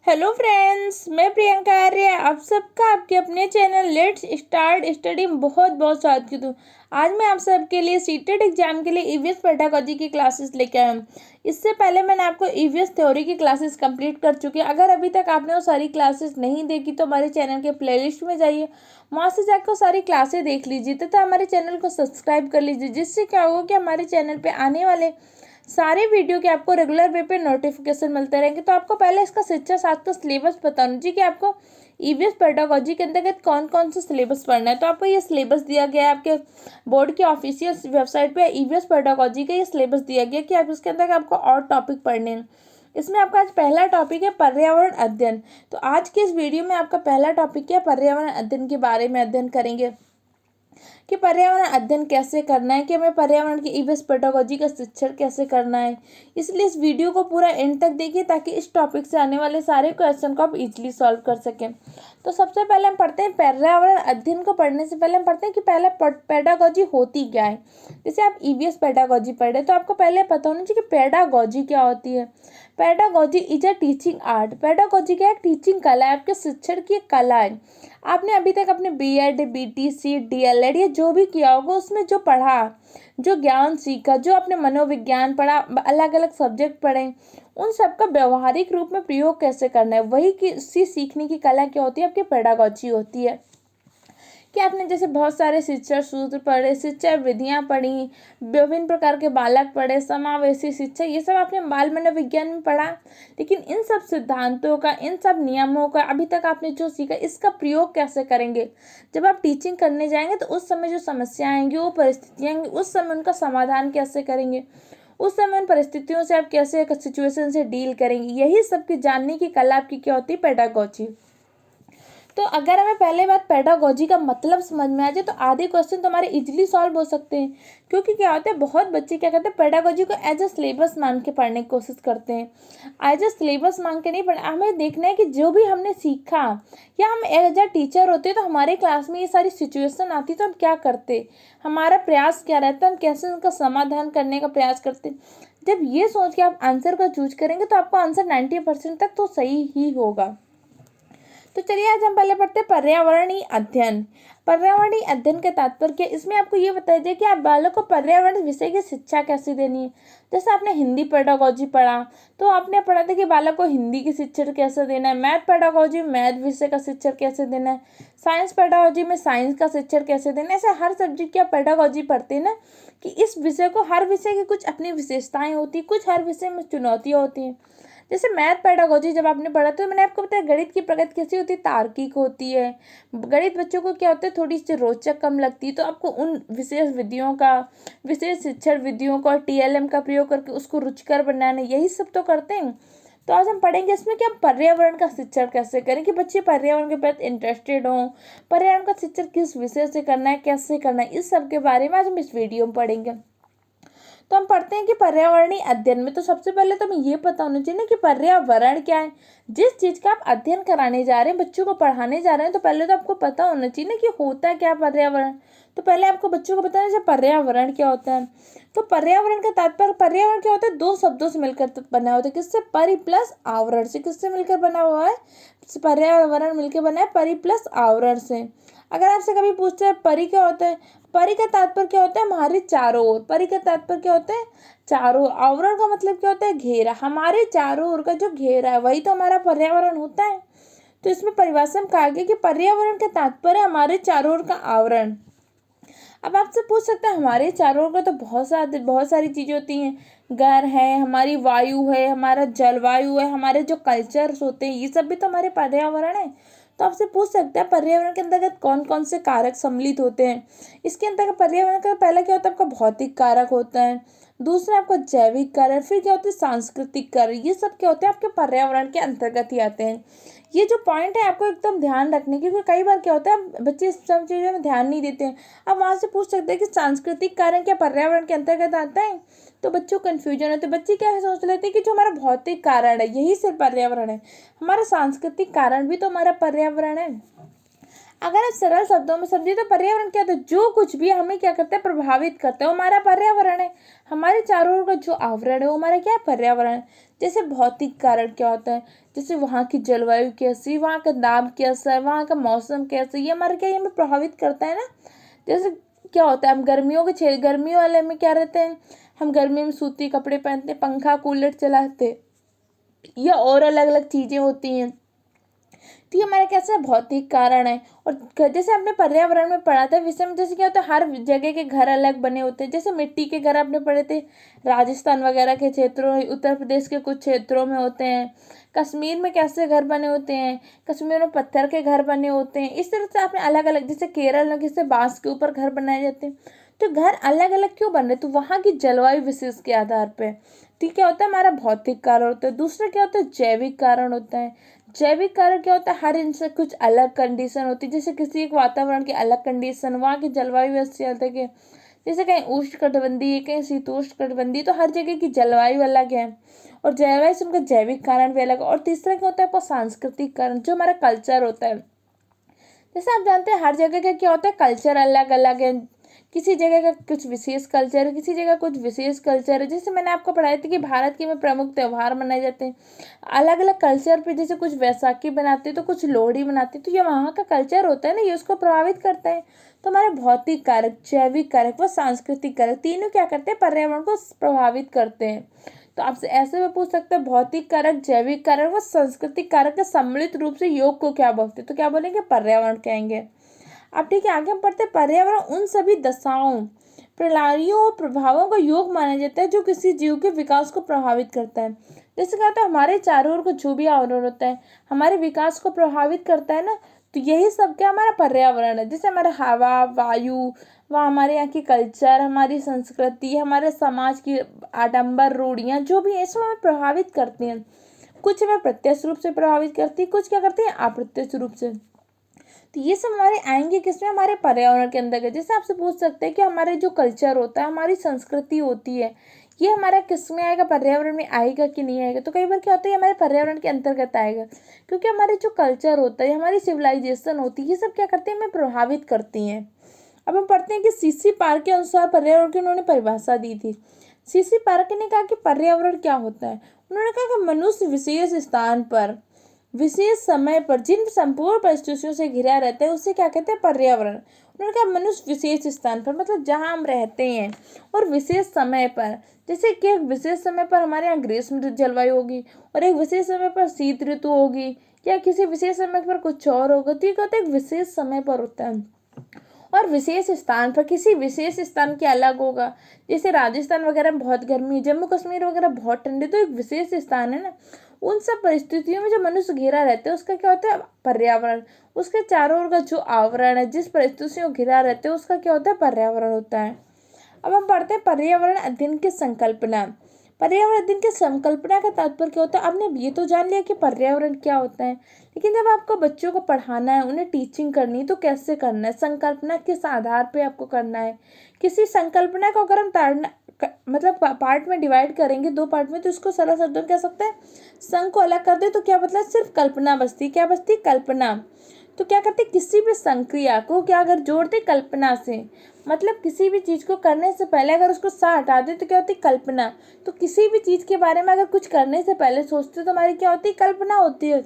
Hello friends, मैं प्रियंका आर्य आप सबका आपके अपने चैनल लेट्स स्टार्ट स्टडी में बहुत बहुत स्वागत करती हूँ। आज मैं आप सबके लिए सीटेट एग्जाम के लिए ईवीएस पेडागोजी की क्लासेस लेके आया हूँ। इससे पहले मैंने आपको ईवीएस थ्योरी की क्लासेस कंप्लीट कर चुकी है। अगर अभी तक आपने वो सारी क्लासेस नहीं देखी तो हमारे चैनल के प्लेलिस्ट में जाइए, वहाँ से जाकर वो सारी क्लासेस देख लीजिए तथा हमारे चैनल को सब्सक्राइब कर लीजिए, जिससे क्या होगा कि हमारे चैनल पर आने वाले सारे वीडियो के आपको रेगुलर वे पे नोटिफिकेशन मिलते रहेंगे। तो आपको पहले इसका शिक्षा शास्त्र का सिलेबस बताना जी कि आपको ईवीएस पेडागोजी के अंतर्गत कौन कौन सा सिलेबस पढ़ना है। तो आपको ये सिलेबस दिया गया है आपके बोर्ड की ऑफिशियल वेबसाइट पे। ईवीएस पेडागोजी का ये सिलेबस दिया गया कि आप इसके अंदर आपको और टॉपिक पढ़ने हैं। इसमें आपका आज पहला टॉपिक है पर्यावरण अध्ययन। तो आज के इस वीडियो में आपका पहला टॉपिक है पर्यावरण अध्ययन के बारे में अध्ययन करेंगे कि पर्यावरण अध्ययन कैसे करना है, कि हमें पर्यावरण की ईवीएस पेडागोजी का शिक्षण कैसे करना है। इसलिए इस वीडियो को पूरा एंड तक देखिए ताकि इस टॉपिक से आने वाले सारे क्वेश्चन को आप इजीली सॉल्व कर सकें। तो सबसे पहले हम पढ़ते हैं पर्यावरण अध्ययन को पढ़ने से पहले हम पढ़ते हैं कि पहले पेडागोजी होती क्या है। जैसे आप ईवीएस पेडागोजी पढ़े तो आपको पहले पता होना चाहिए कि पेडागोजी क्या होती है। Pedagogy is a teaching art. Pedagogy क्या है? टीचिंग कला है, आपके शिक्षण की कला है। आपने अभी तक अपने बीएड, बीटीसी, डीएलएड या जो भी किया होगा उसमें जो पढ़ा, जो ज्ञान सीखा, जो आपने मनोविज्ञान पढ़ा, अलग अलग सब्जेक्ट पढ़े, उन सब का व्यवहारिक रूप में प्रयोग कैसे करना है, वही किसी सीखने की कला क्या होती है? आपकी पेडागोजी होती है। कि आपने जैसे बहुत सारे शिक्षा सूत्र पढ़े, शिक्षा विधियां पढ़ी, विभिन्न प्रकार के बालक पढ़े, समावेशी शिक्षा, ये सब आपने बाल मनोविज्ञान में पढ़ा। लेकिन इन सब सिद्धांतों का, इन सब नियमों का अभी तक आपने जो सीखा, इसका प्रयोग कैसे करेंगे? जब आप टीचिंग करने जाएंगे तो उस समय जो समस्याएं आएंगी, वो परिस्थितियां आएंगी, उस समय उनका समाधान कैसे करेंगे, उस समय उन परिस्थितियों से आप कैसे सिचुएशन से डील करेंगे, यही सब की जानने की कला आपकी क्या होती है? पेडागोजी। तो अगर हमें पहले बात पेडागोजी का मतलब समझ में आ जाए तो आधे क्वेश्चन तो हमारे इजीली सॉल्व हो सकते हैं। क्योंकि क्या होता है, बहुत बच्चे क्या करते हैं, पेडागोजी को एज अ सिलेबस मान के पढ़ने की कोशिश करते हैं। एज अ सिलेबस मान के नहीं पढ़ना, हमें देखना है कि जो भी हमने सीखा, या हम एज अ टीचर होते तो हमारे क्लास में ये सारी सिचुएशन आती तो हम क्या करते, हमारा प्रयास क्या रहता, हम कैसे उनका समाधान करने का प्रयास करते। जब ये सोच के आप आंसर को चूज करेंगे तो आपका आंसर 90% तक तो सही ही होगा। तो चलिए आज हम पहले पढ़ते हैं पर्यावरणीय अध्ययन। पर्यावरणीय अध्ययन का तात्पर्य, इसमें आपको ये बताया जाए कि आप बालक को पर्यावरण विषय की शिक्षा कैसे देनी है। जैसे आपने हिंदी पेडागोजी पढ़ा तो आपने पढ़ा था कि बालक को हिंदी की शिक्षण कैसे देना है, मैथ पेडागोजी में मैथ विषय का शिक्षण कैसे देना है, साइंस पेडागोजी में साइंस का शिक्षण कैसे देना है। ऐसे हर सब्जेक्ट की आप पेडागोजी पढ़ते हैं ना, कि इस विषय को, हर विषय की कुछ अपनी विशेषताएं होती, कुछ हर विषय में चुनौतियाँ होती हैं। जैसे मैथ पेडागोजी जब आपने पढ़ा तो मैंने आपको बताया गणित की प्रगति कैसी होती है, तार्किक होती है। गणित बच्चों को क्या होता है, थोड़ी सी रोचक कम लगती है, तो आपको उन विशेष विधियों का, विशेष शिक्षण विधियों का, टीएलएम का प्रयोग करके उसको रुचिकर बनाना, यही सब तो करते हैं। तो आज हम पढ़ेंगे इसमें कि हम पर्यावरण का शिक्षण कैसे करें, कि बच्चे पर्यावरण के प्रति इंटरेस्टेड हों, पर्यावरण का शिक्षण किस विषय से करना है, कैसे करना है, इस सब के बारे में आज हम इस वीडियो में पढ़ेंगे। तो हम पढ़ते हैं कि पर्यावरणीय अध्ययन में, तो सबसे पहले तो हमें ये पता होना चाहिए ना कि पर्यावरण क्या है। जिस चीज का आप अध्ययन कराने जा रहे हैं, बच्चों को पढ़ाने जा रहे हैं, तो पहले तो आपको पता होना चाहिए ना कि होता क्या पर्यावरण। तो पहले आपको बच्चों को बताना चाहिए पर्यावरण क्या होता है। तो पर्यावरण का तात्पर्य, पर्यावरण क्या होता है, दो शब्दों से मिलकर बना होता है। किससे? परि प्लस आवरण से। किससे मिलकर बना हुआ है? पर्यावरण मिलकर बना है परि प्लस आवरण से। अगर आपसे कभी पूछते हैं परि क्या होता है, परि का तात्पर्य क्या होता है? हमारे चारों ओर। परि का तात्पर्य क्या होता है? चारों। आवरण का मतलब क्या होता है? घेरा। हमारे चारों ओर का जो घेरा है वही तो हमारा पर्यावरण होता है। तो इसमें परिभाषा में कहा गया कि पर्यावरण का तात्पर्य हमारे चारों ओर का आवरण। अब आपसे पूछ सकते हैं हमारे चारों ओर का तो बहुत सारी चीजें होती हैं। घर है, हमारी वायु है, हमारा जलवायु है, हमारे जो कल्चर्स होते हैं, ये सब भी तो हमारे पर्यावरण है। तो आपसे पूछ सकते हैं पर्यावरण के अंतर्गत कौन कौन से कारक सम्मिलित होते हैं। इसके अंतर्गत पर्यावरण का पहला क्या होता है, आपका भौतिक कारक होता है। दूसरा आपका जैविक कारक, फिर क्या होता है सांस्कृतिक कारक। ये सब क्या होते हैं, आपके पर्यावरण के अंतर्गत ही आते हैं। ये जो पॉइंट है आपको एकदम ध्यान रखने, क्योंकि कई बार क्या होता है बच्चे इस सब चीज़ों में ध्यान नहीं देते हैं। अब वहां से पूछ सकते हैं कि सांस्कृतिक कारण क्या पर्यावरण के अंतर्गत आता है, तो बच्चों को कन्फ्यूजन होता है। बच्चे क्या सोच लेते हैं कि जो हमारा भौतिक कारण है यही सिर्फ पर्यावरण है, हमारा सांस्कृतिक कारण भी तो हमारा पर्यावरण है। अगर आप सरल शब्दों में समझे तो पर्यावरण क्या होता है, जो कुछ भी हमें क्या करता है, प्रभावित करता है, वो हमारा पर्यावरण है। हमारे चारों ओर का जो आवरण है वो हमारा क्या है, पर्यावरण है। जैसे भौतिक कारण क्या होता है, जैसे वहाँ की जलवायु कैसी, वहाँ का दाब कैसा है, वहाँ का मौसम कैसा, ये हमारे क्या, ये हमें प्रभावित करता है ना। जैसे क्या होता है, हम गर्मियों वाले में क्या रहते हैं, हम गर्मी में सूती कपड़े पहनते, पंखा कूलर चलाते, ये और अलग अलग चीज़ें होती हैं। तो ये हमारा कैसा भौतिक कारण है। और जैसे हमने पर्यावरण में पढ़ा था विषय में, जैसे क्या होता है हर जगह के घर अलग बने होते हैं। जैसे मिट्टी के घर आपने पढ़े थे, राजस्थान वगैरह के क्षेत्रों, उत्तर प्रदेश के कुछ क्षेत्रों में होते हैं। कश्मीर में कैसे घर बने होते हैं, कश्मीर में पत्थर के घर बने होते हैं। इस तरह से आपने अलग अलग, जैसे केरल में किससे बांस के ऊपर घर बनाए जाते हैं। तो घर अलग अलग क्यों बन रहे, तो वहाँ की जलवायु विशेष के आधार पर। तो क्या होता है, हमारा भौतिक कारण होता है। दूसरा क्या होता है, जैविक कारण होता है। जैविक कारण क्या होता है, हर इंसान कुछ अलग कंडीशन होती है। जैसे किसी एक वातावरण की अलग कंडीशन, वहाँ की जलवायु ऐसी अलग है। जैसे कहीं उष्णकटिबंधीय, कहीं शीतोष्णकटिबंधीय, तो हर जगह की जलवायु अलग है और जलवायु से उनका जैविक कारण भी अलग है। और तीसरा क्या होता है, आपका सांस्कृतिक कारण, जो हमारा कल्चर होता है। जैसे आप जानते हैं हर जगह का क्या होता है, कल्चर अलग अलग है। किसी जगह का कुछ विशेष कल्चर है, किसी जगह कुछ विशेष कल्चर है। जैसे मैंने आपको पढ़ाया था कि भारत के में प्रमुख त्यौहार मनाए जाते हैं अलग अलग कल्चर पे। जैसे कुछ वैसाखी बनाते हैं तो कुछ लोहड़ी मनाते हैं, तो ये वहाँ का कल्चर होता है ना, ये उसको प्रभावित करता है। तो हमारे भौतिक कारक, जैविक कारक व सांस्कृतिक कारक तीनों क्या करते हैं, पर्यावरण को प्रभावित करते हैं। तो आपसे ऐसे में पूछ सकते हैं, भौतिक कारक, जैविक कारक व सांस्कृतिक कारक के सम्मिलित रूप से योग को क्या बोलते हैं, तो क्या बोलेंगे, पर्यावरण कहेंगे। अब ठीक है, आगे हम पढ़ते हैं, पर्यावरण उन सभी दशाओं, प्रणालियों और प्रभावों का योग माना जाता है जो किसी जीव के विकास को प्रभावित करता है। जैसे कहा था, हमारे चारों ओर का जो भी आवरण होता है हमारे विकास को प्रभावित करता है ना, तो यही सब क्या, हमारा पर्यावरण है। जैसे हमारा हवा, वायु, वह हमारे यहाँ की कल्चर, हमारी संस्कृति, हमारे समाज की आडंबर, रूढ़ियाँ, जो भी है सब हमें प्रभावित करती हैं। कुछ हमें प्रत्यक्ष रूप से प्रभावित करती है, कुछ क्या करती है, अप्रत्यक्ष रूप से। तो ये सब हमारे आएंगे किसमें, हमारे पर्यावरण के अंदर। जैसे आपसे पूछ सकते हैं कि हमारे जो कल्चर होता है, हमारी संस्कृति होती है, ये हमारा किस में आएगा, पर्यावरण में आएगा कि नहीं आएगा। तो कई बार क्या होता है, हमारे पर्यावरण के अंतर्गत आएगा, क्योंकि हमारे जो कल्चर होता है, हमारी सिविलाइजेशन होती है, ये सब क्या करते हैं, हमें प्रभावित करती हैं। अब हम पढ़ते हैं कि सीसी पार्क के अनुसार पर्यावरण की उन्होंने परिभाषा दी थी। सीसी पार्क ने कहा कि पर्यावरण क्या होता है, उन्होंने कहा कि मनुष्य विशेष स्थान पर, विशेष समय पर जिन संपूर्ण परिस्थितियों से घिरा रहता है उसे क्या कहते हैं, पर्यावरण। उन्होंने कहा मनुष्य विशेष स्थान पर, मतलब जहाँ हम रहते हैं, और विशेष समय पर। जैसे कि एक विशेष समय पर हमारे यहाँ ग्रीष्म जलवायु होगी और एक विशेष समय पर शीत ऋतु होगी, या किसी विशेष समय पर कुछ और होगा। तो ये कहते हैं एक विशेष समय पर होता है और विशेष स्थान पर, किसी विशेष स्थान के अलग होगा। जैसे राजस्थान वगैरह में बहुत गर्मी, जम्मू कश्मीर वगैरह बहुत ठंडी, तो एक विशेष स्थान है ना। उन सब परिस्थितियों में जो मनुष्य घिरा रहता है उसका क्या होता है, पर्यावरण। उसके चारों ओर का जो आवरण है, जिस परिस्थितियों घिरा रहते हैं, उसका क्या होता है, पर्यावरण होता है। अब हम पढ़ते हैं पर्यावरण अध्ययन की संकल्पना। पर्यावरण अध्ययन की संकल्पना का तात्पर्य क्या होता है। आपने ये तो जान लिया कि पर्यावरण क्या होता है, लेकिन जब आपको बच्चों को पढ़ाना है, उन्हें टीचिंग करनी है, तो कैसे करना है, संकल्पना किस आधार पे आपको करना है। किसी संकल्पना को अगर हम मतलब पार्ट में डिवाइड करेंगे, दो पार्ट में, तो इसको सरल शब्दों में कह सकते हैं, संघ को अलग कर दे तो क्या मतलब, सिर्फ कल्पना बचती, क्या बचती, कल्पना। तो क्या करते, किसी भी संक्रिया को क्या अगर जोड़ते कल्पना से, मतलब किसी भी चीज़ को करने से पहले अगर उसको सा हटा दे तो क्या होती, कल्पना। तो किसी भी चीज़ के बारे में अगर कुछ करने से पहले सोचते तो हमारी क्या होती, कल्पना होती है।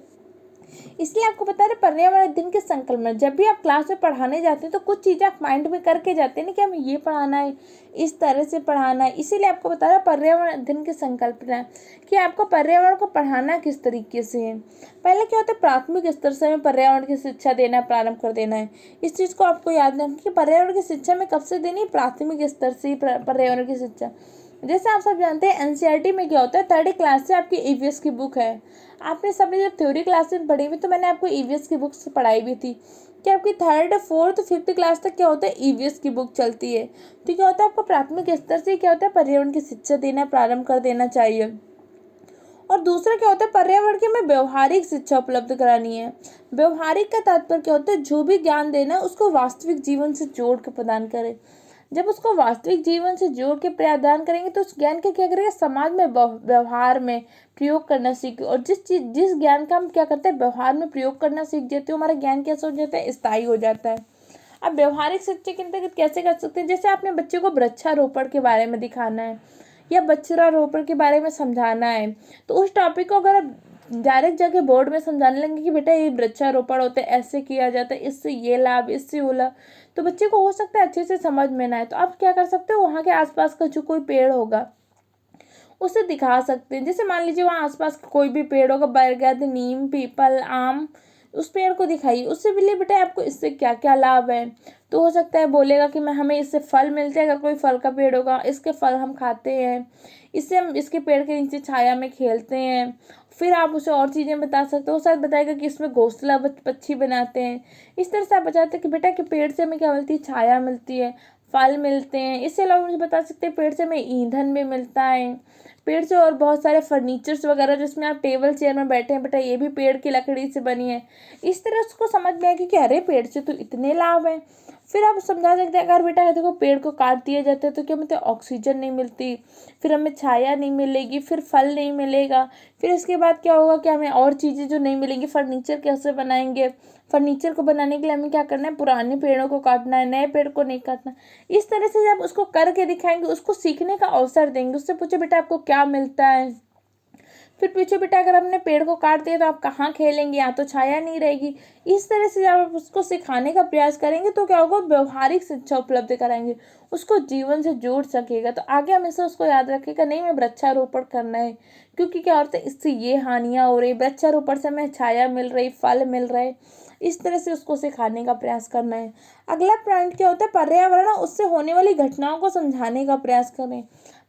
इसलिए आपको बता रहे पर्यावरण अध्ययन के संकल्पना, जब भी आप क्लास में पढ़ाने जाते हैं तो कुछ चीज़ें आप माइंड में करके जाते हैं ना कि हमें ये पढ़ाना है, इस तरह से पढ़ाना है। इसीलिए आपको बता रहा पर्यावरण अध्ययन की संकल्पना कि आपको पर्यावरण को पढ़ाना किस तरीके से है। पहले क्या होता है, प्राथमिक स्तर से हमें पर्यावरण की शिक्षा देना प्रारंभ कर देना है। इस चीज़ को आपको याद रखना कि पर्यावरण की शिक्षा में कब से देनी है, प्राथमिक स्तर से ही पर्यावरण की शिक्षा। जैसे आप सब जानते हैं एनसीईआरटी में क्या होता है, 3rd क्लास से आपकी ईवीएस की बुक है। आपने सबने जब थ्योरी क्लास में पढ़ी हुई, तो मैंने आपको ईवीएस की बुक्स पढ़ाई भी थी कि आपकी 3rd, 4th, 5th क्लास तक क्या होता है, ईवीएस की बुक चलती है। तो क्या होता है, आपको प्राथमिक स्तर से क्या होता है, पर्यावरण की शिक्षा देना प्रारंभ कर देना चाहिए। और दूसरा क्या होता है, पर्यावरण की हमें व्यवहारिक शिक्षा उपलब्ध करानी है। व्यवहारिक का तात्पर्य क्या होता है, जो भी ज्ञान देना है उसको वास्तविक जीवन से जोड़ के प्रदान करें। जब उसको वास्तविक जीवन से जोड़ के प्रदान करेंगे तो उस ज्ञान का क्या करेगा, समाज में व्यवहार में प्रयोग करना सीखे। और जिस ज्ञान का हम क्या करते हैं, व्यवहार में प्रयोग करना सीख जाते हो, हमारा ज्ञान कैसा हो जाता है, स्थायी हो जाता है। अब व्यवहारिक शिक्षा के अंतर्गत कैसे कर सकते हैं, जैसे आपने बच्चे को वृक्षारोपण के बारे में दिखाना है या वृक्षारोपण के बारे में समझाना है, तो उस टॉपिक को अगर आप डायरेक्ट जाके बोर्ड में समझाने लगेंगे कि बेटा ये वृक्षारोपण होता है, ऐसे किया जाता है, इससे ये लाभ, इससे वो लाभ, तो बच्चे को हो सकता है अच्छे से समझ में ना आए। तो आप क्या कर सकते हो, वहाँ के आसपास का जो कोई पेड़ होगा उसे दिखा सकते हैं। जैसे मान लीजिए वहाँ आसपास कोई भी पेड़ होगा, बरगद, नीम, पीपल, आम, उस पेड़ को दिखाइए, उससे बोलिए बेटा आपको इससे क्या क्या लाभ है। तो हो सकता है बोलेगा कि मैं हमें इससे फल मिलते हैं, अगर कोई फल का पेड़ होगा, इसके फल हम खाते हैं, इससे हम इसके पेड़ के नीचे छाया में खेलते हैं। फिर आप उसे और चीज़ें बता सकते हो, शायद बताएगा कि इसमें घोंसला पक्षी बनाते हैं। इस तरह से आप बताते हैं कि बेटा कि पेड़ से हमें क्या मिलती है, छाया मिलती है, फल मिलते हैं। इसके अलावा मुझे बता सकते हैं पेड़ से हमें ईंधन भी मिलता है, पेड़ से और बहुत सारे फर्नीचर्स वगैरह जिसमें आप टेबल चेयर में बैठे हैं बेटा ये भी पेड़ की लकड़ी से बनी है। इस तरह उसको समझ में आएगी कि अरे पेड़ से तो इतने लाभ हैं। फिर आप समझा सकते हैं अगर बेटा देखो पेड़ को काट दिया जाता है तो क्या मतलब ऑक्सीजन नहीं मिलती, फिर हमें छाया नहीं मिलेगी, फिर फल नहीं मिलेगा, फिर इसके बाद क्या होगा कि हमें और चीज़ें जो नहीं मिलेंगी, फर्नीचर कैसे बनाएंगे, फर्नीचर को बनाने के लिए हमें क्या करना है, पुराने पेड़ों को काटना है, नए पेड़ को नहीं काटना। इस तरह से जब उसको करके दिखाएंगे, उसको सीखने का अवसर देंगे, उससे पूछे बेटा आपको क्या मिलता है, फिर पीछे बेटा अगर हमने पेड़ को काट दिया तो आप कहाँ खेलेंगे, यहाँ तो छाया नहीं रहेगी। इस तरह से जब आप उसको सिखाने का प्रयास करेंगे तो क्या होगा, व्यवहारिक शिक्षा उपलब्ध कराएंगे, उसको जीवन से जोड़ सकेगा। तो आगे हमेशा उसको याद रखेगा नहीं मैं वृक्षारोपण करना है, क्योंकि क्या होता है इससे ये हानियाँ हो रही, वृक्षारोपण से हमें छाया मिल रही, फल मिल रहे। इस तरह से उसको सिखाने का प्रयास करना है। अगला पॉइंट क्या होता है, पर्यावरण उससे होने वाली घटनाओं को समझाने का प्रयास करें।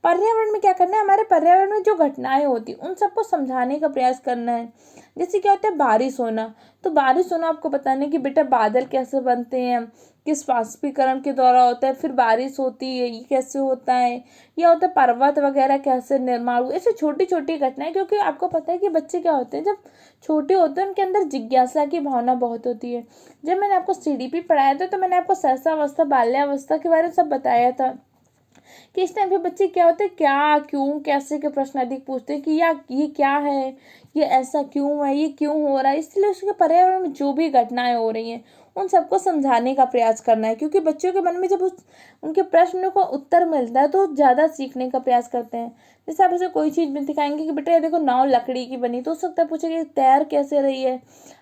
पर्यावरण में क्या करना है, हमारे पर्यावरण में जो घटनाएं होती उन सबको समझाने का प्रयास करना है। जैसे क्या होता है बारिश होना, तो बारिश होना आपको बताना है कि बेटा बादल कैसे बनते हैं, किस वाष्पीकरण के द्वारा होता है, फिर बारिश होती है ये कैसे होता है, यह होता है पर्वत वगैरह कैसे निर्माण हुए। ऐसे छोटी छोटी घटनाएं, क्योंकि आपको पता है कि बच्चे क्या होते हैं जब छोटे होते हैं उनके अंदर जिज्ञासा की भावना बहुत होती है। जब मैंने आपको सीडीपी पढ़ाया था तो मैंने आपको सहसावस्था, बाल्यावस्था के बारे में सब बताया था कि इस टाइम पे बच्चे क्या होते हैं, क्या, क्यों, कैसे के प्रश्न अधिक पूछते हैं कि या ये क्या है, ये ऐसा क्यों है, ये क्यों हो रहा है। इसलिए उसके पर्यावरण में जो भी घटनाएं हो रही हैं उन सबको समझाने का प्रयास करना है, क्योंकि बच्चों के मन में जब उनके प्रश्न को उत्तर मिलता है तो ज़्यादा सीखने का प्रयास करते हैं। जैसे आप उसे कोई चीज़ में दिखाएंगे कि बेटा ये देखो नाव लकड़ी की बनी, तो हो सकता है पूछेंगे तैर कैसे रही है,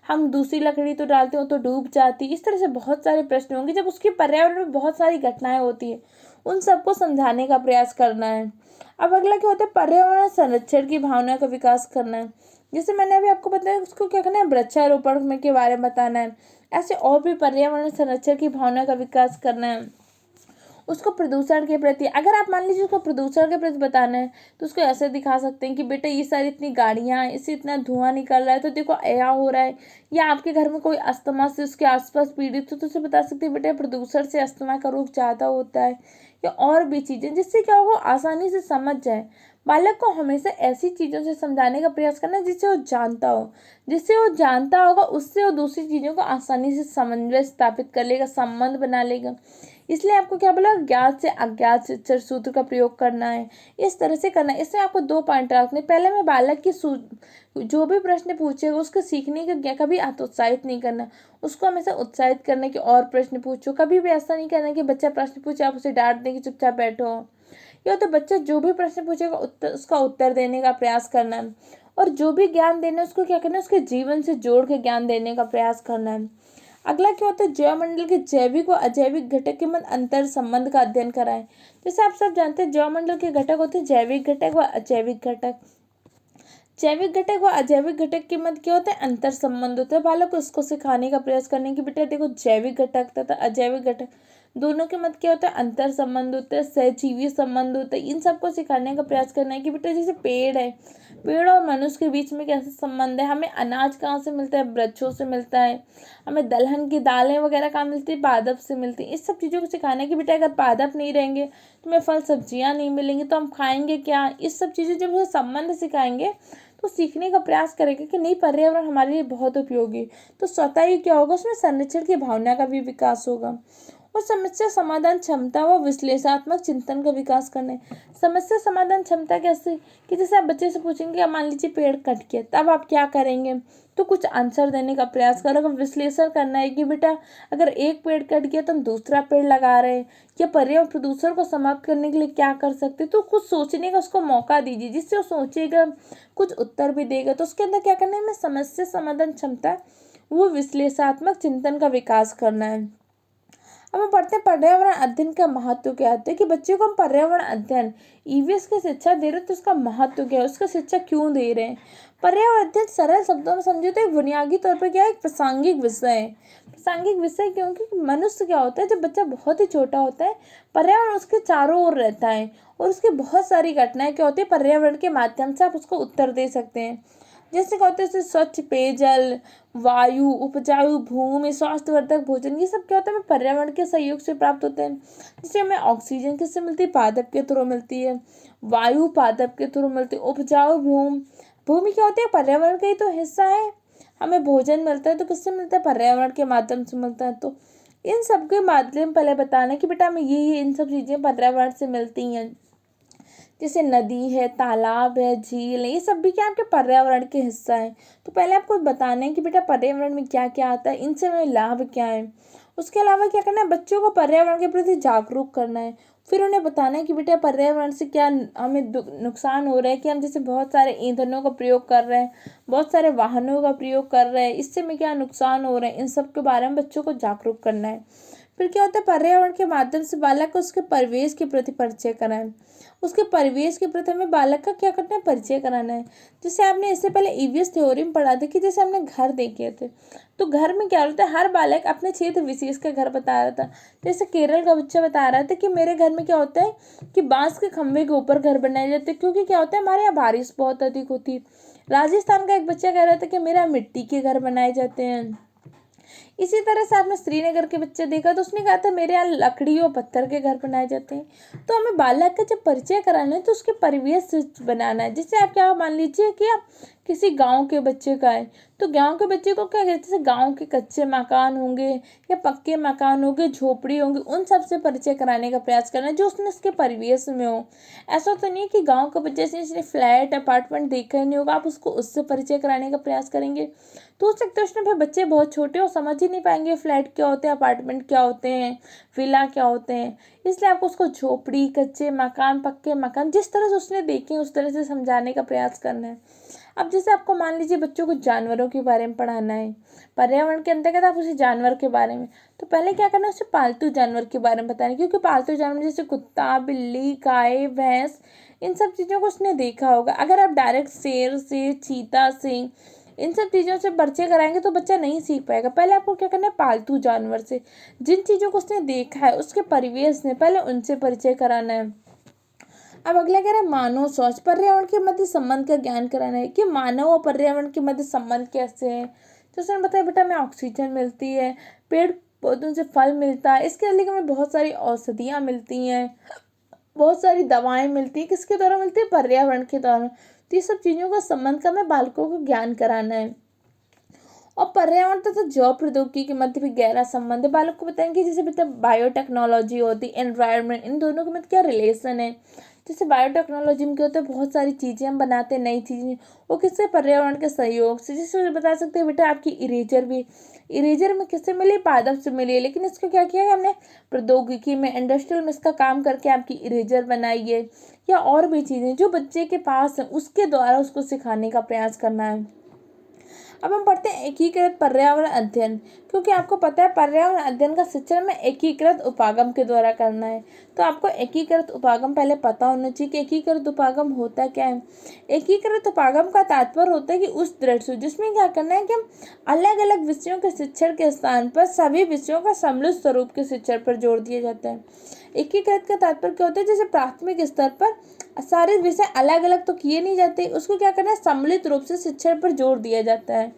हम दूसरी लकड़ी तो डालते हो तो डूब जाती। इस तरह से बहुत सारे प्रश्न होंगे जब उसके पर्यावरण में बहुत सारी घटनाएं होती है, उन सबको समझाने का प्रयास करना है। अब अगला क्या होता है, पर्यावरण संरक्षण की भावना का विकास करना है। जैसे मैंने अभी आपको बताया उसको क्या करना है, वृक्षारोपण में के बारे में बताना है। ऐसे और भी पर्यावरण संरक्षण की भावना का विकास करना है। उसको प्रदूषण के प्रति, अगर आप मान लीजिए उसको प्रदूषण के प्रति बताना है तो उसको ऐसे दिखा सकते हैं कि बेटा ये सारी इतनी गाड़ियाँ हैं, इससे इतना धुआं निकल रहा है तो देखो ऐसा हो रहा है। या आपके घर में कोई अस्थमा से उसके आसपास पीड़ित हो तो उसे बता सकते हैं बेटा प्रदूषण से अस्थमा का रोग ज़्यादा होता है, या और भी चीज़ें, जिससे क्या होगा आसानी से समझ जाए। बालक को हमेशा ऐसी चीज़ों से समझाने का प्रयास करना जिससे वो जानता हो, जिससे वो जानता होगा उससे वो दूसरी चीज़ों को आसानी से समन्वय स्थापित कर लेगा, संबंध बना लेगा। इसलिए आपको क्या बोला, ज्ञात से अज्ञात शिक्षण सूत्र का प्रयोग करना है, इस तरह से करना है। इसमें आपको 2 पॉइंट रखने, पहले में बालक की जो भी प्रश्न पूछेगा उसको सीखने का कभी हतोत्साहित नहीं करना, उसको हमेशा उत्साहित करने की और प्रश्न पूछो। कभी भी ऐसा नहीं करना कि बच्चा प्रश्न पूछे आप उसे डांट दें कि चुपचाप बैठो। या तो बच्चा जो भी प्रश्न पूछेगा उसका उत्तर देने का प्रयास करना है, और जो भी ज्ञान देना है उसको क्या करना है, उसके जीवन से जोड़ के ज्ञान देने का प्रयास करना है। अगला क्या होता है, जैवमंडल के जैविक व अजैविक घटक के मध्य अंतर संबंध का अध्ययन कराएं। जैसे आप सब जानते हैं जैवमंडल के घटक होते हैं जैविक घटक व अजैविक घटक। जैविक घटक व अजैविक घटक के मध्य क्या होता है, अंतर संबंध होता है। बालक को इसको सिखाने का प्रयास करने की बेटा देखो जैविक घटक तथा अजैविक घटक दोनों के मध्य क्या होता है, अंतर संबंध होता है, सहजीवी संबंध होता है। इन सबको सिखाने का प्रयास करना है कि बेटा जैसे पेड़ है, पेड़ और मनुष्य के बीच में कैसा संबंध है, हमें अनाज कहाँ से मिलता है, वृक्षों से मिलता है, हमें दलहन की दालें वगैरह कहाँ मिलती है, पादप से मिलती है। इस सब चीज़ों को सिखाना है कि बेटा अगर पादप नहीं रहेंगे तो हमें फल सब्जियाँ नहीं मिलेंगी तो हम खाएंगे क्या। इस सब चीज़ें जब उसे संबंध सिखाएंगे तो सीखने का प्रयास करेगा कि नहीं पर्यावरण हमारे लिए बहुत उपयोगी, तो स्वतः ही क्या होगा उसमें संरक्षण की भावना का भी विकास होगा। और समस्या समाधान क्षमता व विश्लेषणात्मक चिंतन का विकास करना है। समस्या समाधान क्षमता कैसे, कि जैसे आप बच्चे से पूछेंगे मान लीजिए पेड़ कट गया, तब आप क्या करेंगे, तो कुछ आंसर देने का प्रयास करो। विश्लेषण करना है कि बेटा अगर एक पेड़ कट गया तो हम दूसरा पेड़ लगा रहे हैं, या पर्यावरण प्रदूषण को समाप्त करने के लिए क्या कर सकते, तो कुछ सोचने का उसको मौका दीजिए जिससे वो सोचेगा, कुछ उत्तर भी देगा। तो उसके अंदर क्या करना है, हमें समस्या समाधान क्षमता वो विश्लेषणात्मक चिंतन का विकास करना है। अब हम पढ़ते हैं पर्यावरण अध्ययन का महत्व क्या होता है, कि बच्चों को हम पर्यावरण अध्ययन ईवीएस की शिक्षा दे रहे हैं तो उसका महत्व क्या है, उसका शिक्षा क्यों दे रहे हैं। पर्यावरण अध्ययन सरल शब्दों में समझे तो एक बुनियादी तौर पर क्या है, एक प्रासंगिक विषय है। प्रासंगिक विषय क्योंकि मनुष्य क्या होता है, जब बच्चा बहुत ही छोटा होता है पर्यावरण उसके चारों ओर रहता है और उसकी बहुत सारी घटनाएं क्या होती है, पर्यावरण के माध्यम से आप उसको उत्तर दे सकते हैं। जैसे कहते हैं स्वच्छ पेयजल, वायु, उपजाऊ भूमि, स्वास्थ्यवर्धक भोजन, ये सब क्या होता है हमें पर्यावरण के सहयोग से प्राप्त होते हैं। जैसे हमें ऑक्सीजन किससे मिलती है, पादप के थ्रू मिलती है, वायु पादप के थ्रू मिलती है, उपजाऊ भूमि क्या होती है, पर्यावरण का ही तो हिस्सा है। हमें भोजन मिलता है तो किससे मिलता है, पर्यावरण के माध्यम से मिलता है। तो इन सब के माध्यम पहले बताना कि बेटा हमें ये इन सब चीज़ें पर्यावरण से मिलती हैं। जैसे नदी है, तालाब है, झील है, ये सब भी क्या आपके पर्यावरण के हिस्सा है। तो पहले आपको बताना है कि बेटा पर्यावरण में क्या क्या आता है, इनसे हमें लाभ क्या है। उसके अलावा क्या करना है, बच्चों को पर्यावरण के प्रति जागरूक करना है। फिर उन्हें बताना है कि बेटा पर्यावरण से क्या हमें नुकसान हो रहा है, कि हम जैसे बहुत सारे ईंधनों का प्रयोग कर रहे हैं, बहुत सारे वाहनों का प्रयोग कर रहे हैं, इससे हमें क्या नुकसान हो रहे हैं, इन सब के बारे में बच्चों को जागरूक करना है। फिर क्या होता है, पर्यावरण के माध्यम से बालक को उसके परिवेश के प्रति परिचय कराएं। उसके परिवेश के प्रति हमें बालक का क्या करना है, परिचय कराना है। जैसे आपने इससे पहले ईवीएस थ्योरी में पढ़ा था कि जैसे हमने घर देखे थे, तो घर में क्या होता है, हर बालक अपने क्षेत्र विशेष का घर बता रहा था। जैसे केरल का बच्चा बता रहा था कि मेरे घर में क्या होता है कि बांस के खंभे के ऊपर घर बनाए जाते हैं, क्योंकि क्या होता है हमारे यहाँ बारिश बहुत अधिक होती है। राजस्थान का एक बच्चा कह रहा था कि मेरे यहाँ मिट्टी के घर बनाए जाते हैं। इसी तरह से आपने श्रीनगर के बच्चे देखा तो उसने कहा था मेरे यहाँ लकड़ी और पत्थर के घर बनाए जाते हैं। तो हमें बालक का जब परिचय कराना है तो उसके परिवेश से बनाना है। जैसे आप क्या मान लीजिए कि आप किसी गांव के बच्चे का है, तो गांव के बच्चे को क्या कहते हैं, गांव के कच्चे मकान होंगे या पक्के मकान होंगे, झोपड़ी होंगी, उन सब से परिचय कराने का प्रयास करना है जो उसके परिवेश में हो। ऐसा तो नहीं है कि गांव के बच्चे से इसने फ्लैट अपार्टमेंट देखा ही नहीं होगा, आप उसको उससे परिचय कराने का प्रयास करेंगे तो हो सकता है उसमें फिर बच्चे बहुत छोटे और समझ ही नहीं पाएंगे फ्लैट क्या होते हैं, अपार्टमेंट क्या होते हैं, विला क्या होते हैं। इसलिए आपको उसको झोपड़ी, कच्चे मकान, पक्के मकान जिस तरह से उसने देखे उस तरह से समझाने का प्रयास करना है। अब जैसे आपको मान लीजिए बच्चों को जानवरों के बारे में पढ़ाना है, पर्यावरण के अंतर्गत आप उसे जानवर के बारे में, तो पहले क्या करना है, उसे पालतू जानवर के बारे में बताना, क्योंकि पालतू जानवर जैसे कुत्ता, बिल्ली, गाय, भैंस, इन सब चीज़ों को उसने देखा होगा। अगर आप डायरेक्ट शेर से, चीता से, इन सब चीज़ों से परिचय कराएंगे तो बच्चा नहीं सीख पाएगा। पहले आपको क्या करना है, पालतू जानवर से, जिन चीज़ों को उसने देखा है उसके परिवेश में, पहले उनसे परिचय कराना है। अब अगला कह रहा है मानव सोच, पर्यावरण के मध्य संबंध का ज्ञान कराना है कि मानव और पर्यावरण के मध्य संबंध कैसे है। जैसे मैंने बताया बेटा हमें ऑक्सीजन मिलती है, पेड़ पौधों से फल मिलता है, इसके अलावा हमें बहुत सारी औषधियाँ मिलती हैं, बहुत सारी दवाएं मिलती है, किसके द्वारा मिलती है, पर्यावरण के द्वारा। तो ये सब चीज़ों का संबंध का हमें बालकों को ज्ञान कराना है। और पर्यावरण तथा जैव प्रौद्योगिकी के मध्य भी गहरा संबंध है। बालक को बताएंगे जैसे बेटा बायोटेक्नोलॉजी होती है, एनवायरनमेंट, इन दोनों के मध्य क्या रिलेशन है। जैसे बायोटेक्नोलॉजी में क्या होता है, बहुत सारी चीज़ें हम बनाते हैं, नई चीज़ें, वो किससे, पर्यावरण के सहयोग से। जैसे बता सकते हैं बेटा आपकी इरेजर भी, इरेजर में किससे मिली, पादप से मिली है, लेकिन इसको क्या किया है हमने, प्रौद्योगिकी में, इंडस्ट्रियल में इसका काम करके आपकी इरेजर बनाई है। या और भी चीज़ें जो बच्चे के पास है उसके द्वारा उसको सिखाने का प्रयास करना है। अब हम पढ़ते हैं एकीकृत पर्यावरण अध्ययन, क्योंकि आपको पता है पर्यावरण अध्ययन का शिक्षण में एकीकृत उपागम के द्वारा करना है। तो आपको एकीकृत उपागम पहले पता होना चाहिए कि एकीकृत उपागम होता क्या है। एकीकृत उपागम का तात्पर्य होता है कि उस दृष्टि जिसमें क्या करना है कि हम अलग अलग विषयों के शिक्षण के स्थान पर सभी विषयों का सम्मिलित स्वरूप के शिक्षण पर जोर दिया जाता है। एकीकृत का तात्पर्य क्या होता है, जैसे प्राथमिक स्तर पर सारे विषय अलग अलग तो किए नहीं जाते, उसको क्या करना है, सम्मिलित रूप से शिक्षण पर जोर दिया जाता है।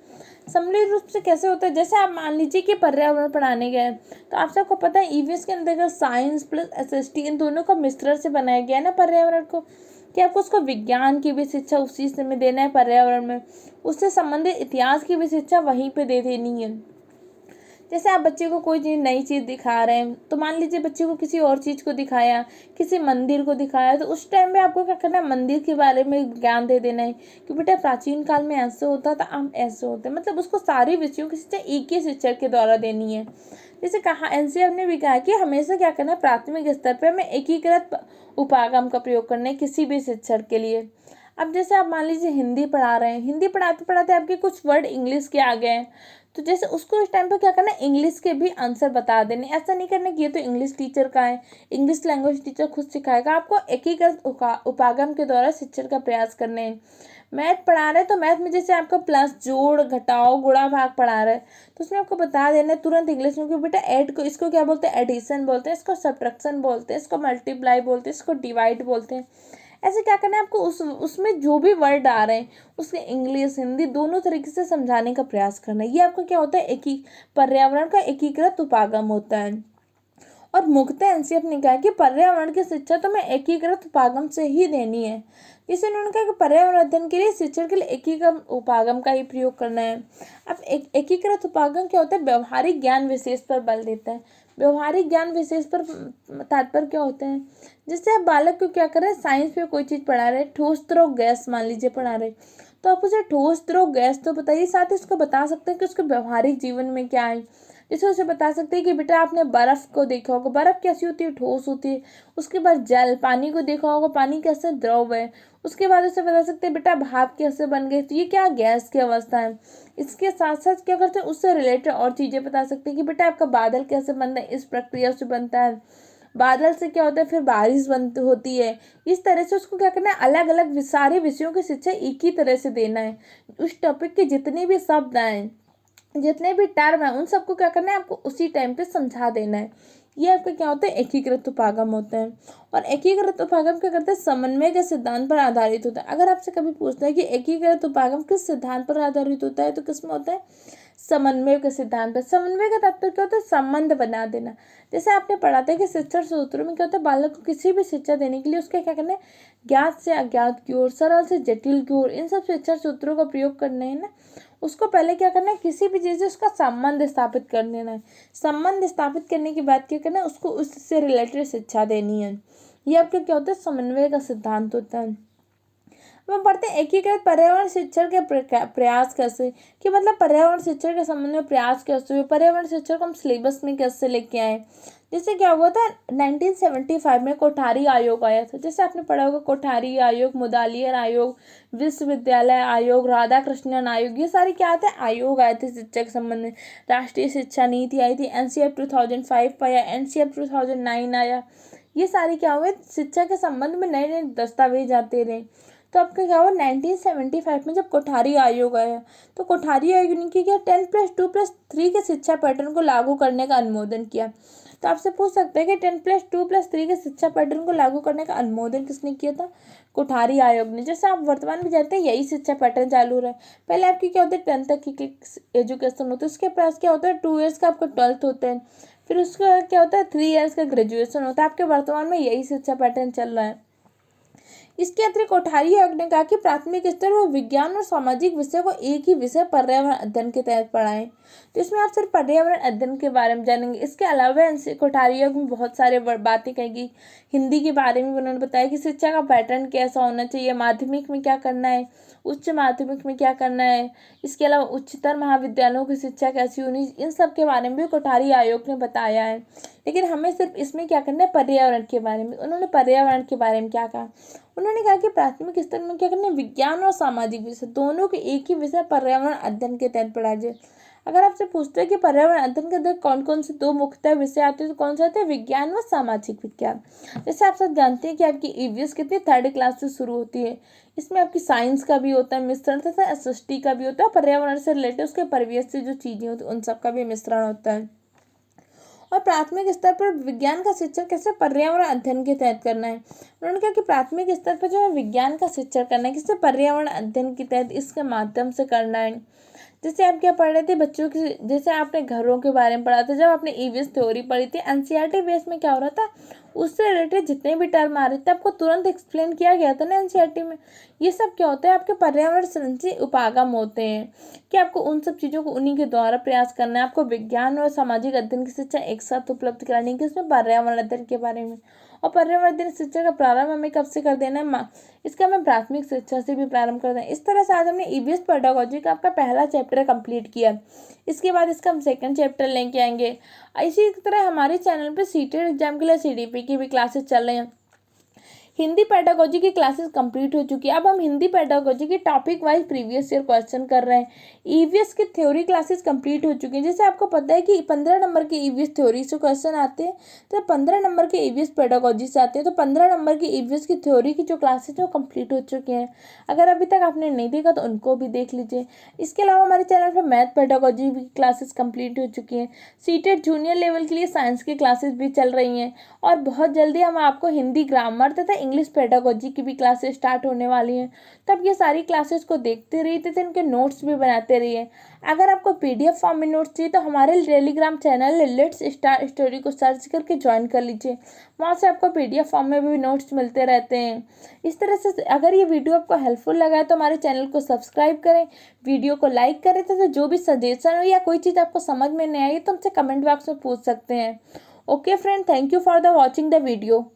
सम्मिलित रूप से कैसे होता है, जैसे आप मान लीजिए कि पर्यावरण पढ़ाने गए तो आप सबको पता है ईवीएस के अंतर्गत साइंस प्लस एसएसटी इन दोनों का मिश्रण से बनाया गया है ना पर्यावरण को, कि आपको उसको विज्ञान की भी शिक्षा उसी से में देना है, पर्यावरण में उससे संबंधित इतिहास की भी शिक्षा वहीं पे दे देनी है। जैसे आप बच्चे को कोई चीज़ नई चीज़ दिखा रहे हैं, तो मान लीजिए बच्चे को किसी और चीज़ को दिखाया, किसी मंदिर को दिखाया, तो उस टाइम में आपको क्या करना है, मंदिर के बारे में ज्ञान दे देना है कि बेटा प्राचीन काल में ऐसे होता था, अब ऐसे होते हैं। मतलब उसको सारी विषयों की शिक्षा एक ही शिक्षक के द्वारा देनी है। जैसे कहा एनसीईआरटी ने भी कहा कि हमेशा क्या करना है, प्राथमिक स्तर पर हमें एकीकृत उपागम का प्रयोग करना है किसी भी शिक्षक के लिए। अब जैसे आप मान लीजिए हिंदी पढ़ा रहे हैं, हिंदी पढ़ाते पढ़ाते आपके कुछ वर्ड इंग्लिश के आ गए हैं, तो जैसे उसको इस टाइम पे क्या करना है, इंग्लिश के भी आंसर बता देने। ऐसा नहीं करना कि ये तो इंग्लिश टीचर का है, इंग्लिश लैंग्वेज टीचर खुद सिखाएगा। आपको एकीकृत उपागम के द्वारा शिक्षण का प्रयास करने हैं। मैथ पढ़ा रहे हैं तो मैथ में जैसे आपको प्लस, जोड़, घटाओ, गुणा, भाग पढ़ा रहे हैं, तो उसमें आपको बता देना है तुरंत इंग्लिश में कि बेटा ऐड को इसको क्या बोलते हैं, एडिशन बोलते हैं, इसको सब्ट्रैक्शन बोलते हैं, इसको मल्टीप्लाई बोलते हैं, इसको डिवाइड बोलते हैं। ऐसे क्या करना है आपको उसमें जो भी वर्ड आ रहे हैं उसके इंग्लिश हिंदी दोनों तरीके से समझाने का प्रयास करना है। ये आपका क्या होता है, पर्यावरण का एकीकृत उपागम होता है। और मुख्यतः एनसीईआरटी ने कहा कि पर्यावरण की शिक्षा तो हमें एकीकृत उपागम से ही देनी है। इसे उन्होंने कहा कि पर्यावरण अध्ययन के लिए शिक्षण के लिए एकीकृत उपागम का ही प्रयोग करना है। अब एकीकृत उपागम क्या होता है, व्यवहारिक ज्ञान विशेष पर बल देता है। व्यवहारिक ज्ञान विशेष पर तात्पर्य क्या होते हैं, जैसे आप बालक को क्या कर रहे हैं, साइंस में कोई चीज़ पढ़ा रहे हैं, ठोस द्रव गैस मान लीजिए पढ़ा रहे, तो आप उसे ठोस द्रव गैस तो बताइए, साथ ही उसको बता सकते हैं कि उसके व्यवहारिक जीवन में क्या है। जैसे उसे बता सकते हैं कि बेटा आपने बर्फ़ को देखा होगा, बर्फ़ कैसी होती है, ठोस होती है। उसके बाद जल, पानी को देखा होगा, पानी कैसे, द्रव है। उसके बाद उसे बता सकते हैं बेटा भाप कैसे बन गए, तो ये क्या, गैस की अवस्था है। इसके साथ साथ क्या करते हैं, उससे रिलेटेड और चीज़ें बता सकते हैं कि बेटा आपका बादल कैसे बनता है, इस प्रक्रिया से बनता है। बादल से क्या होता है, फिर बारिश बनती होती है। इस तरह से उसको क्या करना है, अलग अलग सारे विषयों की शिक्षा एक ही तरह से देना है। उस टॉपिक के जितने भी शब्द आए, जितने भी टर्म है, उन सबको क्या करना है, आपको उसी टाइम पे समझा देना है। ये आपका क्या होता है, एकीकृत उपागम होता है। और एकीकृत उपागम क्या करते हैं, समन्वय के सिद्धांत पर आधारित होता है। अगर आपसे कभी पूछता है कि एकीकृत उपागम किस सिद्धांत पर आधारित होता है, तो किसमें होता है, समन्वय के सिद्धांत पर। समन्वय का तात्पर्य क्या होता है, संबंध बना देना। जैसे आपने पढ़ा था कि शिक्षण सूत्रों में क्या होता है, बालक को किसी भी शिक्षा देने के लिए उसका क्या करना है, ज्ञात से अज्ञात की ओर, सरल से जटिल की ओर, इन सब शिक्षण सूत्रों का प्रयोग करना है ना। उसको पहले क्या करना है, किसी भी चीज़ से उसका संबंध स्थापित कर देना है। संबंध स्थापित करने के बाद क्या करना है, उसको उससे रिलेटेड शिक्षा देनी है। ये आपका क्या होता है, समन्वय का सिद्धांत होता है। हम पढ़ते हैं एकीकृत पर्यावरण शिक्षण के प्रयास कैसे, कि मतलब पर्यावरण शिक्षण के संबंध में प्रयास कैसे हुए, पर्यावरण शिक्षण को हम सिलेबस में कैसे लेके आए। जैसे क्या हुआ था, 1975 में कोठारी आयोग आया था। जैसे आपने पढ़ा होगा, कोठारी आयोग, मुदालियर आयोग, विश्वविद्यालय आयोग, राधा कृष्णन आयोग, ये सारे क्या आते हैं, आयोग आए थे शिक्षा के संबंध में। राष्ट्रीय शिक्षा नीति आई थी, एनसीईआरटी 2005 आया, एनसीईआरटी 2009 आया। ये सारे क्या हुए, शिक्षा के संबंध में नए नए दस्तावेज आते रहे। तो आपका क्या हुआ, 1975 में जब कोठारी आयोग आया, तो कोठारी आयोग ने क्या किया, 10+2+3 के शिक्षा पैटर्न को लागू करने का अनुमोदन किया। तो आपसे पूछ सकते हैं कि 10+2+3 के शिक्षा पैटर्न को लागू करने का अनुमोदन किसने किया था, कोठारी आयोग ने। जैसे आप वर्तमान में जानते हैं यही शिक्षा पैटर्न चालू रहा है। पहले आपकी क्या होता है, 10th तक की एजुकेशन होती है, उसके पास क्या होता है, 2 ईयर्स का आपका 12th होता है, फिर उसका क्या होता है, 3 ईयर्स का ग्रेजुएशन होता है। आपके वर्तमान में यही शिक्षा पैटर्न चल रहा है। इसके अतिरिक्त कोठारी आयोग ने कहा कि प्राथमिक स्तर पर विज्ञान और सामाजिक विषय को एक ही विषय पर्यावरण अध्ययन के तहत पढ़ाएं। तो इसमें आप सिर्फ पर्यावरण अध्ययन के बारे में जानेंगे। इसके अलावा कोठारी आयोग में बहुत सारे बातें कहेगी। हिंदी के बारे में उन्होंने बताया कि शिक्षा का पैटर्न कैसा होना चाहिए, माध्यमिक में क्या करना है, उच्च माध्यमिक में क्या करना है, इसके अलावा उच्चतर महाविद्यालयों की शिक्षा कैसी होनी, इन सब के बारे में भी कोठारी आयोग ने बताया है। लेकिन हमें सिर्फ इसमें क्या करना है, पर्यावरण के बारे में। उन्होंने पर्यावरण के बारे में क्या कहा, उन्होंने कहा कि प्राथमिक स्तर में क्या करना है, विज्ञान और सामाजिक विषय दोनों के एक ही विषय पर्यावरण अध्ययन के तहत पढ़ा जाए। अगर आपसे पूछते हैं कि पर्यावरण अध्ययन के अंदर कौन कौन से 2 मुख्य विषय आते हैं, तो कौन से आते हैं, विज्ञान व सामाजिक विज्ञान। जैसे आप सब जानते हैं कि आपकी ईवीएस कितनी 3rd क्लास से शुरू होती है। इसमें आपकी साइंस का भी होता है मिश्रण, तथा एसएसटी का भी होता है, पर्यावरण से रिलेटेड उसके परिवेश से जो चीजें होती हैं उन सब का भी मिश्रण होता है। और प्राथमिक स्तर पर विज्ञान का शिक्षण कैसे, पर्यावरण अध्ययन के तहत करना है। उन्होंने कहा कि प्राथमिक स्तर पर जो है विज्ञान का शिक्षण करना है, किससे, पर्यावरण अध्ययन के तहत, इसके माध्यम से करना है। जैसे आप क्या पढ़ रहे थे बच्चों की, जैसे आपने घरों के बारे में पढ़ा था, जब आपने ईवीएस थ्योरी पढ़ी थी, एनसीईआरटी बेस में क्या हो रहा था, उससे रिलेटेड जितने भी टर्म आ रहे थे आपको तुरंत एक्सप्लेन किया गया था ना एनसीईआरटी में। ये सब क्या होता है, आपके पर्यावरण संबंधी उपागम होते हैं कि आपको उन सब चीज़ों को उन्हीं के द्वारा प्रयास करना है। आपको विज्ञान और सामाजिक अध्ययन की शिक्षा एक साथ उपलब्ध करानी है कि इसमें पर्यावरण अध्ययन के बारे में। और पर्यावरण अध्ययन शिक्षा का प्रारंभ हमें कब से कर देना है, इसका हमें प्राथमिक शिक्षा से भी प्रारंभ कर दें। इस तरह से आज हमने ईवीएस पेडागोजी का आपका पहला चैप्टर कंप्लीट किया। इसके बाद इसका हम सेकंड चैप्टर लेके आएंगे। इसी तरह हमारे चैनल पे सीटेट एग्जाम के लिए सीडीपी की भी क्लासेस चल रही हैं। हिंदी पेडागोजी की क्लासेस कंप्लीट हो चुकी है। अब हम हिंदी पेडागोजी के topic wise previous year question कर रहे हैं। ईवीएस की थ्योरी क्लासेस कंप्लीट हो चुकी हैं। जैसे आपको पता है कि 15 नंबर के ईवीएस थ्योरी से क्वेश्चन आते हैं, तो 15 नंबर के ईवीएस पेडागोजी से आते हैं। तो 15 नंबर की ईवीएस की थ्योरी की जो क्लासेस है वो कंप्लीट हो चुके हैं। अगर अभी तक आपने नहीं देखा तो उनको भी देख लीजिए। इसके अलावा हमारे चैनल पर मैथ पेडागोजी की क्लासेस कंप्लीट हो चुकी हैं। सीटेट जूनियर लेवल के लिए साइंस की क्लासेस भी चल रही हैं। और बहुत जल्दी हम आपको हिंदी ग्रामर तथा इंग्लिश पेडागोजी की भी क्लासेस स्टार्ट होने वाली हैं। तो आप ये सारी क्लासेस को देखते रहिए तथा इनके नोट्स भी बनाते रहिए। अगर आपको पीडीएफ फॉर्म में नोट्स चाहिए तो हमारे Telegram channel let's start study को सर्च करके ज्वाइन कर लीजिए। वहाँ से आपको पीडीएफ फॉर्म में भी नोट्स मिलते रहते हैं। इस तरह से अगर ये वीडियो आपको हेल्पफुल लगा है तो हमारे चैनल को सब्सक्राइब करें, वीडियो को लाइक करें तथा जो भी सजेशन हो या कोई चीज़ आपको समझ में नहीं आई तो हमसे कमेंट बॉक्स में पूछ सकते हैं। Okay friend, thank you for the watching the video.